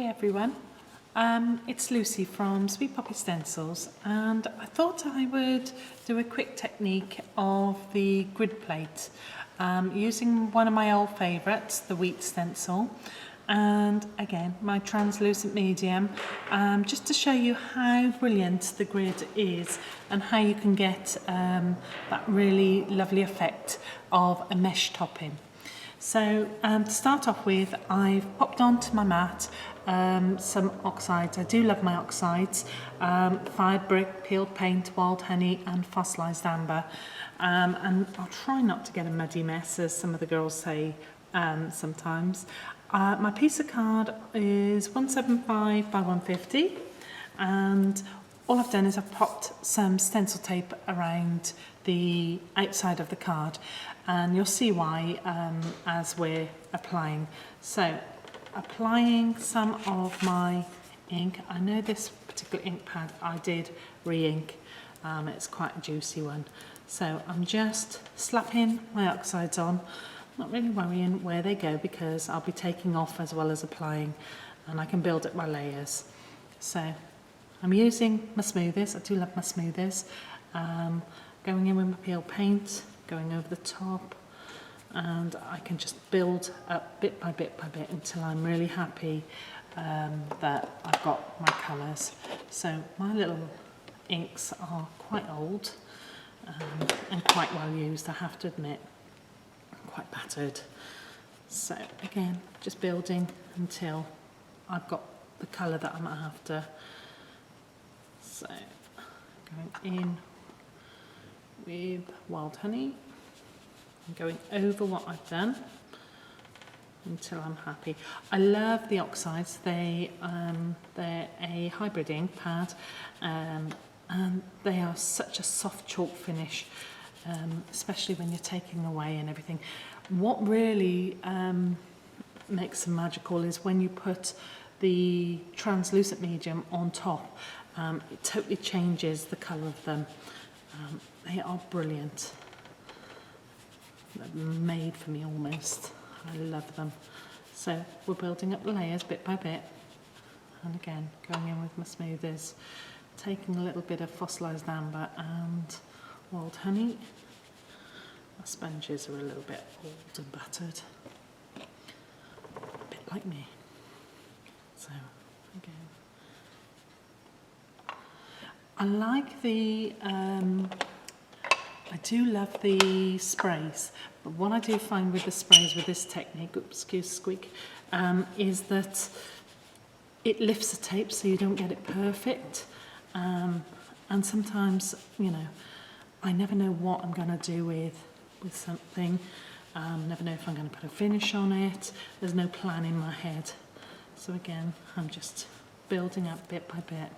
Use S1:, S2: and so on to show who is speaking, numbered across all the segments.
S1: Hi everyone, it's Lucy from Sweet Poppy Stencils, and I thought I would do a quick technique of the grid plate using one of my old favourites, the wheat stencil, and again my translucent medium, just to show you how brilliant the grid is and how you can get that really lovely effect of a mesh topping. So to start off with, I've popped onto my mat some oxides. I do love my oxides, fired brick, peeled paint, wild honey and fossilised amber, and I'll try not to get a muddy mess, as some of the girls say sometimes. My piece of card is 175 by 150, and all I've done is I've popped some stencil tape around the outside of the card, and you'll see why as we're applying. So applying some of my ink. I know this particular ink pad I did re-ink, it's quite a juicy one. So I'm just slapping my oxides on, not really worrying where they go because I'll be taking off as well as applying, and I can build up my layers. So I'm using my smoothers. I do love my smoothers. Going in with my peel paint, going over the top, and I can just build up bit by bit until I'm really happy that I've got my colours. So my little inks are quite old and quite well used, I have to admit, quite battered. So again, just building until I've got the colour that I'm after. So going in with wild honey and going over what I've done until I'm happy. I love the oxides. They're a hybrid ink pad, and they are such a soft chalk finish, especially when you're taking away and everything. What really makes them magical is when you put the translucent medium on top. It totally changes the colour of them. They are brilliant. They're made for me almost. I love them. So we're building up the layers bit by bit, and again going in with my smoothers, taking a little bit of fossilised amber and wild honey. My sponges are a little bit old and battered, a bit like me. So again, I like the, I do love the sprays, but what I do find with the sprays with this technique, oops, excuse the squeak, is that it lifts the tape so you don't get it perfect. And sometimes, you know, I never know what I'm going to do with something. Never know if I'm going to put a finish on it. There's no plan in my head. So again, I'm just building up bit by bit.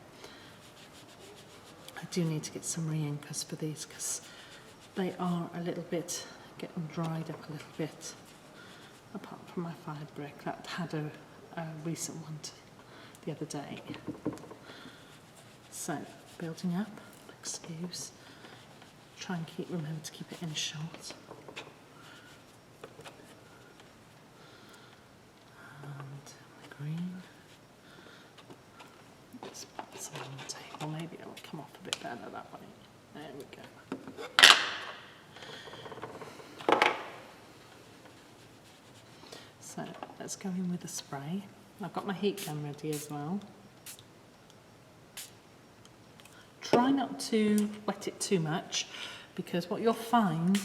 S1: I do need to get some re-inkers for these because they are a little bit getting dried up a little bit, apart from my fired brick that had a recent one the other day. So building up, excuse, try and remember to keep it in shot. And my green. Let's put some on the table, maybe it'll come off a bit better that way. There we go. So let's go in with the spray. I've got my heat gun ready as well. Try not to wet it too much, because what you'll find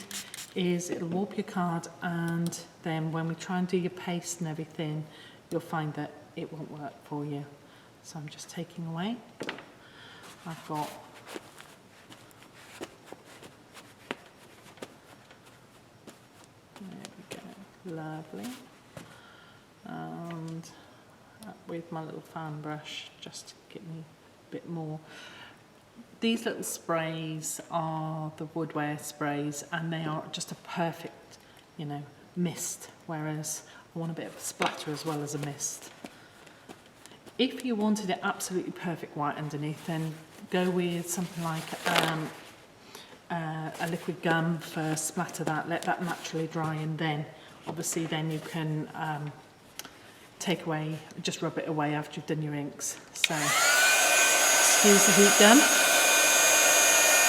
S1: is it'll warp your card, and then when we try and do your paste and everything, you'll find that it won't work for you. So I'm just taking away. I've got there we go, lovely. And with my little fan brush, just to give me a bit more. These little sprays are the woodware sprays, and they are just a perfect, you know, mist, whereas I want a bit of a splatter as well as a mist. If you wanted it absolutely perfect white underneath, then go with something like a liquid gum first, splatter that, let that naturally dry, and then obviously then you can just rub it away after you've done your inks. So excuse the heat gun.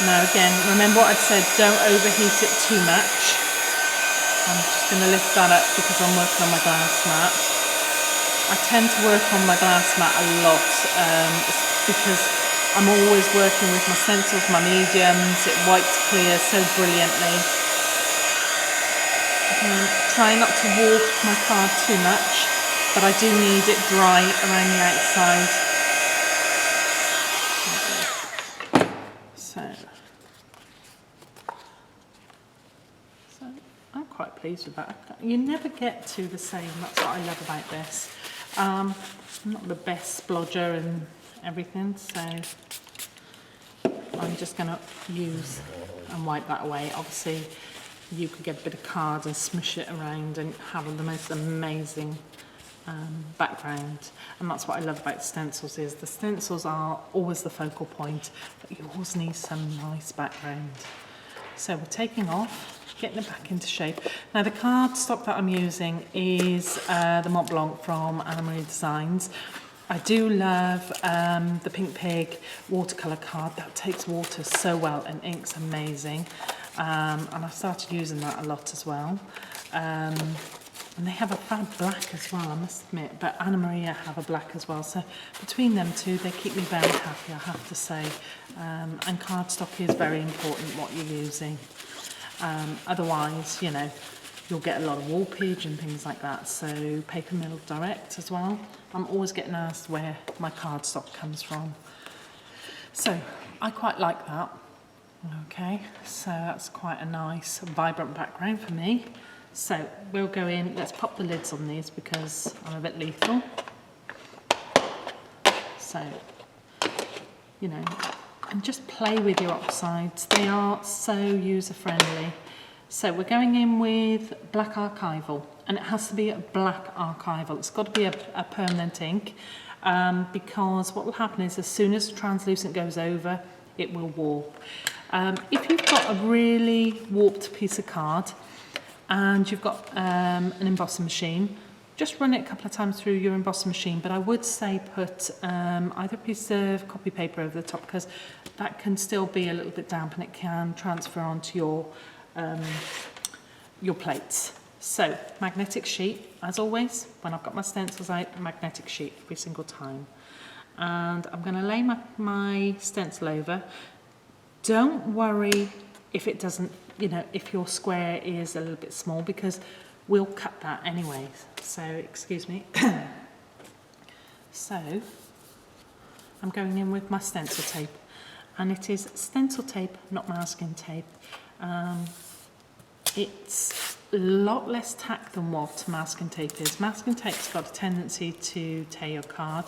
S1: Now again, remember what I'd said, don't overheat it too much. I'm just going to lift that up because I'm working on my glass mat. I tend to work on my glass mat a lot because I'm always working with my stencils, my mediums. It wipes clear so brilliantly. Try not to warp my card too much, but I do need it dry around the outside. So I'm quite pleased with that. You never get to the same, that's what I love about this. I'm not the best splodger and everything, so I'm just going to use and wipe that away. Obviously you could get a bit of card and smush it around and have the most amazing background, and that's what I love about stencils, is the stencils are always the focal point, but you always need some nice background. So we're taking off, getting it back into shape. Now the cardstock that I'm using is the Mont Blanc from Anna Marie Designs. I do love the Pink Pig watercolour card. That takes water so well and inks amazing. And I've started using that a lot as well. And they have a fab black as well, I must admit, but Anna Maria have a black as well. So between them two, they keep me very happy, I have to say. And cardstock is very important, what you're using. Otherwise, you know, you'll get a lot of warpage and things like that. So paper mill direct as well. I'm always getting asked where my cardstock comes from. So I quite like that. Okay, so that's quite a nice, vibrant background for me. So we'll go in, let's pop the lids on these because I'm a bit lethal. So, you know, and just play with your oxides. They are so user-friendly. So we're going in with black archival, and it has to be a black archival. It's got to be a permanent ink because what will happen is as soon as translucent goes over, it will warp. If you've got a really warped piece of card and you've got an embossing machine, just run it a couple of times through your embossing machine, but I would say put either a piece of copy paper over the top because that can still be a little bit damp and it can transfer onto your plates. So magnetic sheet, as always, when I've got my stencils out, magnetic sheet every single time. And I'm going to lay my stencil over. Don't worry if it doesn't, you know, if your square is a little bit small because we'll cut that anyway. So, excuse me. So, I'm going in with my stencil tape. And it is stencil tape, not masking tape. It's a lot less tack than what masking tape is. Masking tape's got a tendency to tear your card.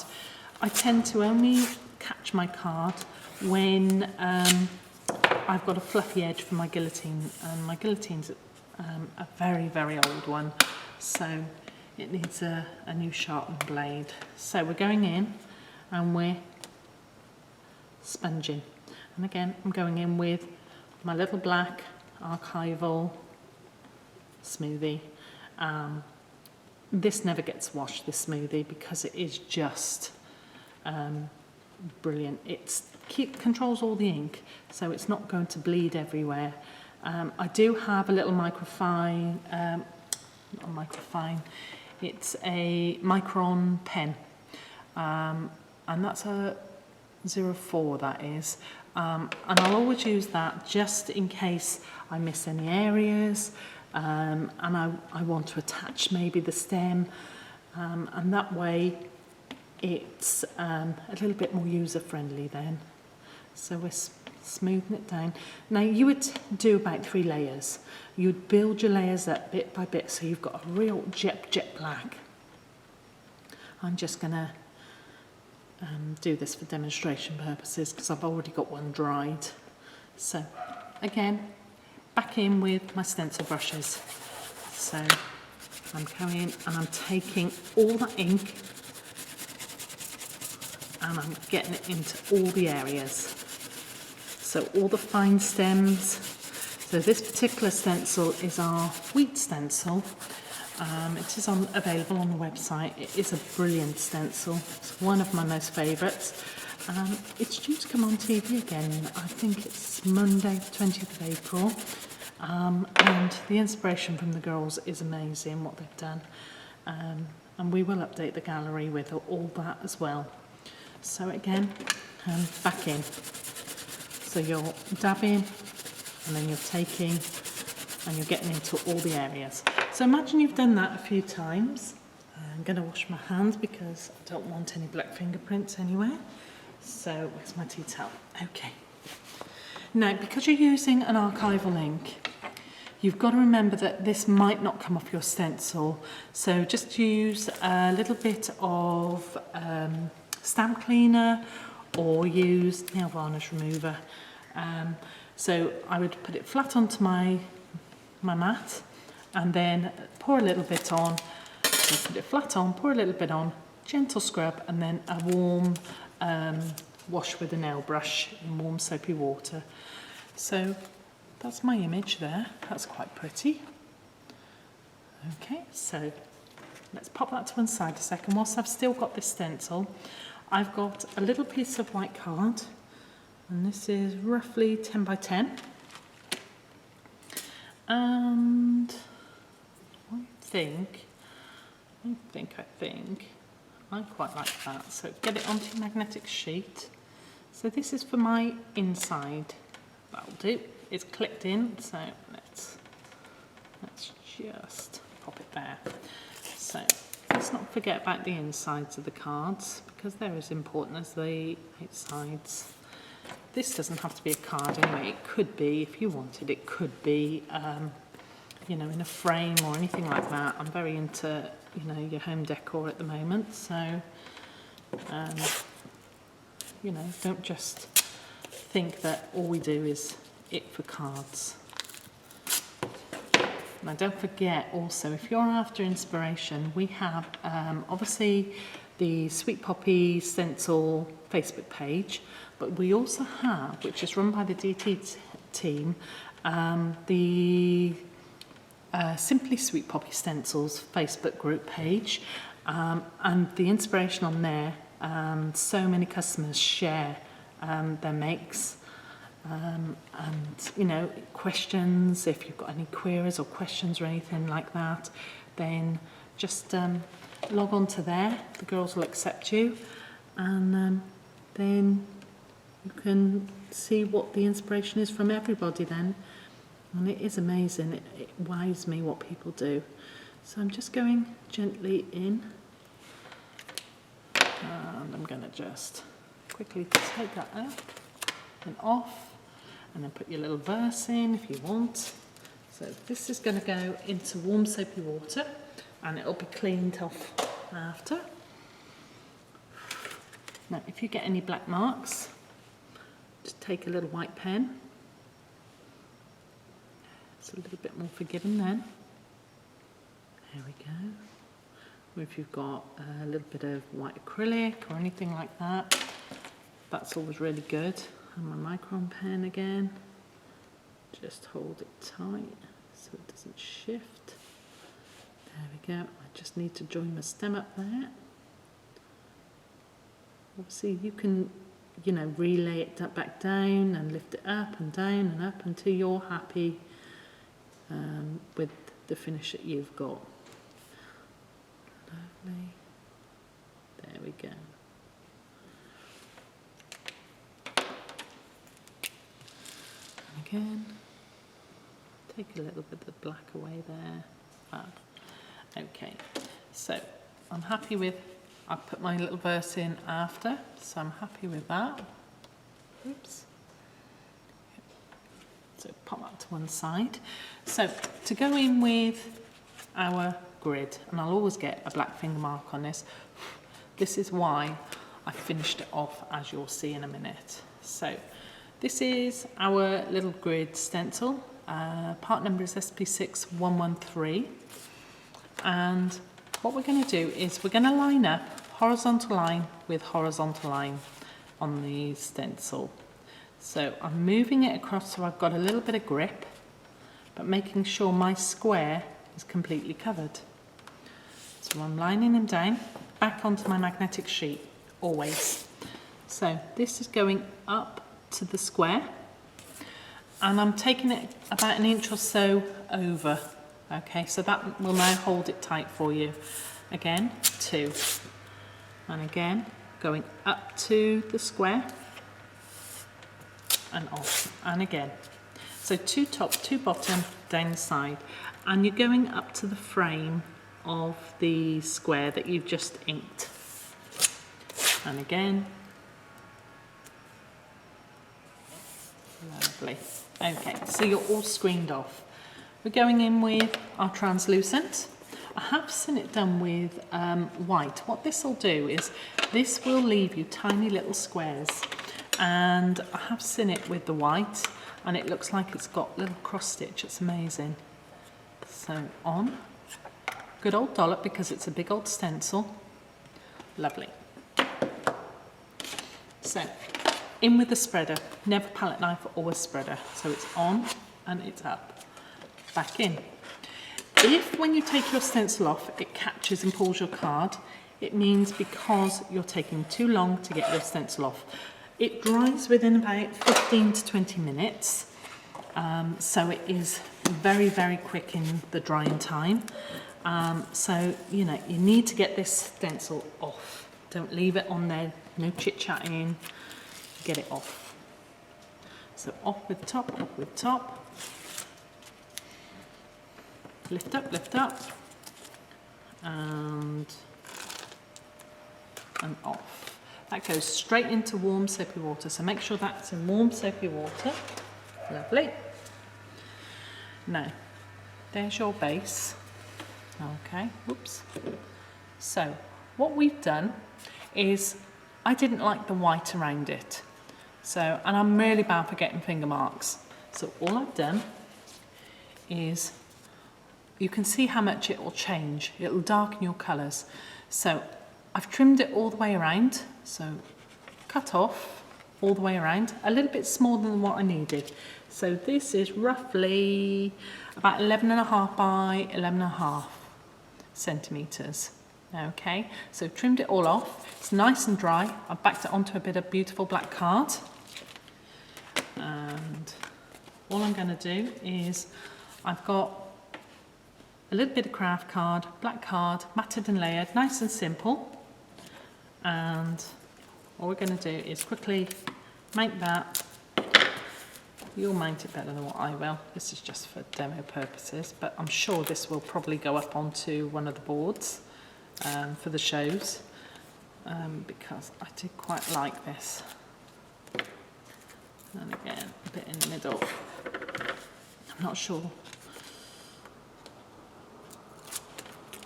S1: I tend to only catch my card when I've got a fluffy edge for my guillotine, and my guillotine's a very, very old one, so it needs a new sharpened blade. So we're going in and we're sponging, and again I'm going in with my little black archival smoothie. This never gets washed, this smoothie, because it is just brilliant. It controls all the ink, so it's not going to bleed everywhere. I do have a little microfine, not a microfine, it's a Micron pen, and that's a 04, that is. And I'll always use that just in case I miss any areas, and I want to attach maybe the stem, and that way it's a little bit more user-friendly then. So we're smoothing it down. Now you would do about 3 layers. You'd build your layers up bit by bit so you've got a real jet black. I'm just going to do this for demonstration purposes because I've already got one dried. So again, back in with my stencil brushes. So I'm going in and I'm taking all that ink and I'm getting it into all the areas. So all the fine stems. So this particular stencil is our wheat stencil, It is available on the website. It is a brilliant stencil. It's one of my most favourites. It's due to come on TV again. I think it's Monday, the 20th of April. And the inspiration from the girls is amazing, what they've done. And we will update the gallery with all that as well. So again, back in. So you're dabbing, and then you're taking, and you're getting into all the areas. So imagine you've done that a few times. I'm going to wash my hands because I don't want any black fingerprints anywhere. So where's my tea towel? Okay. Now, because you're using an archival ink, you've got to remember that this might not come off your stencil. So just use a little bit of stamp cleaner or use nail varnish remover. So I would put it flat onto my mat and then pour a little bit on. So put it flat on, pour a little bit on, gentle scrub, and then a warm wash with a nail brush in warm soapy water. So that's my image there. That's quite pretty. Okay, so let's pop that to one side a second. Whilst I've still got this stencil, I've got a little piece of white card, and this is roughly 10 by 10. And I think I quite like that. So get it onto your magnetic sheet. So this is for my inside. That'll do. It's clicked in, so let's just pop it there. So let's not forget about the insides of the cards because they're as important as the outsides. This doesn't have to be a card anyway. It could be, if you wanted, it could be, you know, in a frame or anything like that. I'm very into, you know, your home decor at the moment. So, you know, don't just think that all we do is it for cards. Now don't forget also, if you're after inspiration, we have obviously the Sweet Poppy Stencil Facebook page, but we also have, which is run by the DT team, the Simply Sweet Poppy Stencils Facebook group page, and the inspiration on there, so many customers share their makes. And you know, questions, if you've got any queries or questions or anything like that, then just log on to there. The girls will accept you, and then you can see what the inspiration is from everybody then. And it is amazing. It wows me what people do. So I'm just going gently in, and I'm going to just quickly take that up and off. And then put your little verse in if you want. So this is going to go into warm soapy water and it'll be cleaned off after. Now if you get any black marks, just take a little white pen. It's a little bit more forgiving then. There we go. Or if you've got a little bit of white acrylic or anything like that, that's always really good. And my micron pen again, just hold it tight so it doesn't shift. There we go. I just need to join my stem up there. Obviously you can, you know, relay it back down and lift it up and down and up until you're happy with the finish that you've got. Lovely. There we go. Again, take a little bit of the black away there. Okay, so I'm happy with, I put my little verse in after, so I'm happy with that. Oops. So pop that to one side. So to go in with our grid, and I'll always get a black finger mark on this. This is why I finished it off, as you'll see in a minute. So this is our little grid stencil. Part number is SP6113. And what we're going to do is we're going to line up horizontal line with horizontal line on the stencil. So I'm moving it across so I've got a little bit of grip, but making sure my square is completely covered. So I'm lining them down back onto my magnetic sheet, always. So this is going up to the square, and I'm taking it about an inch or so over. Okay, so that will now hold it tight for you. Again, 2, and again going up to the square and off, and again. So 2 top, 2 bottom, down the side, and you're going up to the frame of the square that you've just inked. And again. Lovely. Okay, so you're all screened off. We're going in with our translucent. I have seen it done with white. What this will do is this will leave you tiny little squares, and I have seen it with the white, and it looks like it's got little cross stitch. It's amazing. So on, good old dollop because it's a big old stencil. Lovely. So in with the spreader, never palette knife, always spreader. So it's on and it's up, back in. If when you take your stencil off, it catches and pulls your card, it means because you're taking too long to get your stencil off. It dries within about 15 to 20 minutes. So it is very, very quick in the drying time. So, you know, you need to get this stencil off. Don't leave it on there, no chit-chatting, get it off. So off with top, lift up, and off. That goes straight into warm soapy water, so make sure that's in warm soapy water. Lovely. Now, there's your base. Okay, whoops. So, what we've done is, I didn't like the white around it. So, and I'm really bad for getting finger marks. So all I've done is, you can see how much it will change. It will darken your colours. So I've trimmed it all the way around. So cut off all the way around, a little bit smaller than what I needed. So this is roughly about 11.5 by 11.5 centimetres. Okay, so trimmed it all off. It's nice and dry. I've backed it onto a bit of beautiful black card. And all I'm going to do is, I've got a little bit of craft card, black card, matted and layered, nice and simple. And all we're going to do is quickly make that. You'll mount it better than what I will. This is just for demo purposes, but I'm sure this will probably go up onto one of the boards for the shows, because I do quite like this. And again, a bit in the middle. I'm not sure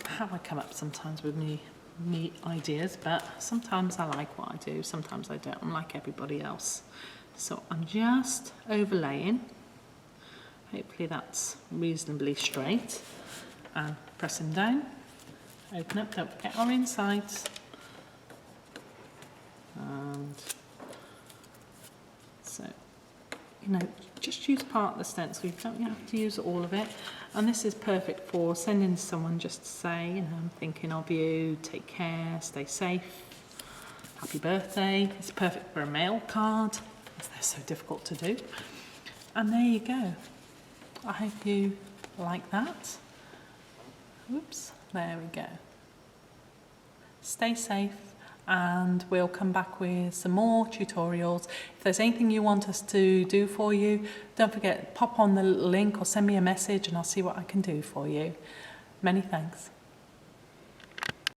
S1: how I come up sometimes with me ideas, but sometimes I like what I do, sometimes I don't. I'm like everybody else. So I'm just overlaying. Hopefully that's reasonably straight. And pressing down. Open up, don't forget our insides. And so, you know, just use part of the stencil. You don't have to use all of it. And this is perfect for sending someone just to say, you know, I'm thinking of you, take care, stay safe, happy birthday. It's perfect for a mail card, as they're so difficult to do. And there you go. I hope you like that. Oops, there we go. Stay safe, and we'll come back with some more tutorials. If there's anything you want us to do for you, don't forget, pop on the link or send me a message and I'll see what I can do for you. Many thanks.